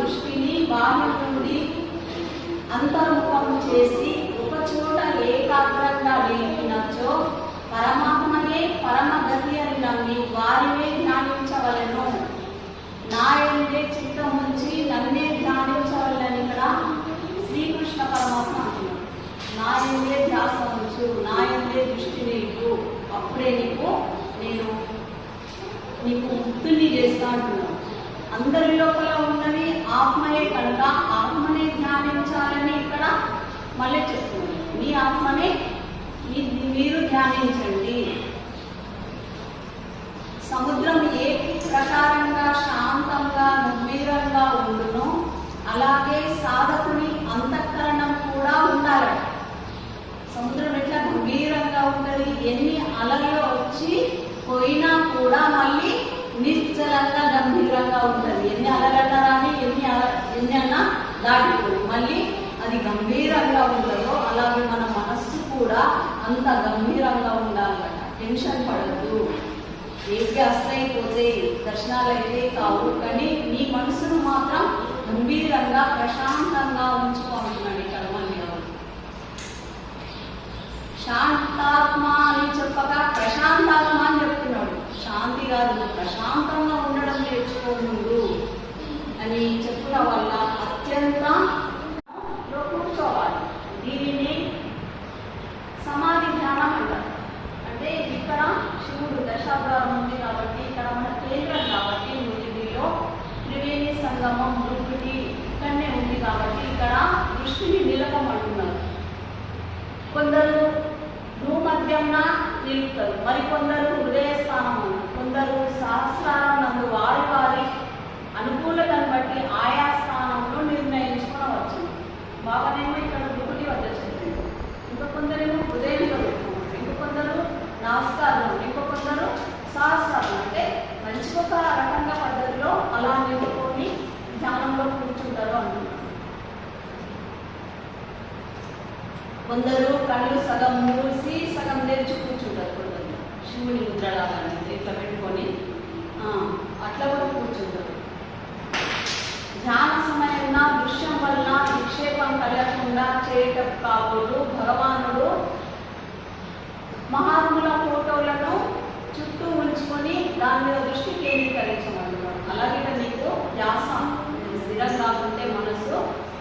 దృష్టిని బాహ్యం నుండి అంతర్ముఖం చేసి ఒక చోట ఏకాగ్రంగా నిలిపినచో పరమాత్మనే పరమగతి అని నమ్మి వారినే ధ్యానించవలను. నాయందే చిత్తముంచి నన్నే ధ్యానించవలని ఇక్కడ శ్రీకృష్ణ పరమాత్మ అంటున్నాడు. నాయందే ధ్యాస ఉంచు, నాయందే దృష్టి నీకు, అప్పుడే నేను నీకు ముక్తుని చేస్తా అంటున్నాను. అందరి లోపల ఉన్నది ఆత్మయే కనుక ఆత్మనే ధ్యానించాలని ఇక్కడ మళ్ళీ చెప్తుంది. మీ ఆత్మనే మీరు ధ్యానించండి. సముద్రం ఏ ప్రకారంగా శాంతంగా గంభీరంగా ఉండునో అలాగే సాధకుని అంతఃకరణం కూడా ఉండాలట. సముద్రం ఎట్లా గంభీరంగా ఉంటుంది, ఎన్ని అలల్లో వచ్చి పోయినా కూడా మళ్ళీ నిశ్చలంగా గంభీరంగా ఉంటుంది. ఎన్ని అలలన్నా రాని ఎన్ని అన్నా దాటిపోయి మళ్ళీ అది గంభీరంగా ఉంటుందో అలాగే మన మనస్సు కూడా అంత గంభీరంగా ఉండాలన్నమాట. టెన్షన్ పడద్దు. ఏది అస్తైపోతే దర్శనాలు అయితే కావు, కానీ నీ మనసును మాత్రం గంభీరంగా ప్రశాంతంగా ఉంచుకుంటున్నాడు ఇక్కడ మళ్ళీ. శాంతాత్మ అని చెప్పగా ప్రశాంతాత్మ అని చెప్తున్నాడు. శాంతి కాదు, ప్రశాంతంగా ఉండడం నేర్చుకోముందు అని చెప్పుల వల్ల అత్యంత కూర్చోవాలి. దీనిని సమాధి ధ్యానం అంటారు. అంటే ఇక్కడ శివుడు దశావతారం ఉంది కాబట్టి ఇక్కడ మన కేంద్రం కాబట్టి మృతిలో త్రివేణి సంగమం మృతి ఇక్కడనే ఉంది కాబట్టి ఇక్కడ దృష్టిని నిలపమంటున్నారు. కొందరు భూమధ్యంన నిలుపుతారు, మరికొందరు హృదయ స్థానం అన్నారు, కొందరు సహస్రారం నందు వారి వారి అనుకూలతను బట్టి ఆయా స్థానంలో నిర్ణయించుకోవచ్చు. బాగానేమో ఇక్కడ భూమికి వద్ద చెప్పింది, ఇంకొందరేమో హృదయంలో పెట్టుకుంటారు, ఇంకొందరు నమస్కారం, ఇంకొందరు సహస్రారం. అంటే మంచిగా ఒక రకంగా పద్ధతిలో అలా నిలుపుకొని ధ్యానంలో కూర్చుంటారు అంటున్నారు. కొందరు కళ్ళు సగం మూసి సగం తెరిచి కూర్చుంటారు. కొందరు శివుని ముద్రలాగానే ఇట్లా పెట్టుకొని అట్లా కూడా కూర్చుంటారు. ధ్యాన సమయంలో దృశ్యం వలన నిక్షేపం కలగకుండా చేయటం కాబోలు భగవానుడు మహాత్ముల ఫోటోలను చుట్టూ ఉంచుకొని దాని మీద దృష్టి కేంద్రీకరించమంటున్నాడు. అలాగే నీకు ధ్యాస స్థిరం కాకుంటే మనసు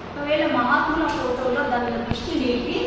ఒకవేళ మహాత్ముల ఫోటోలో దాని దృష్టి నిలిపి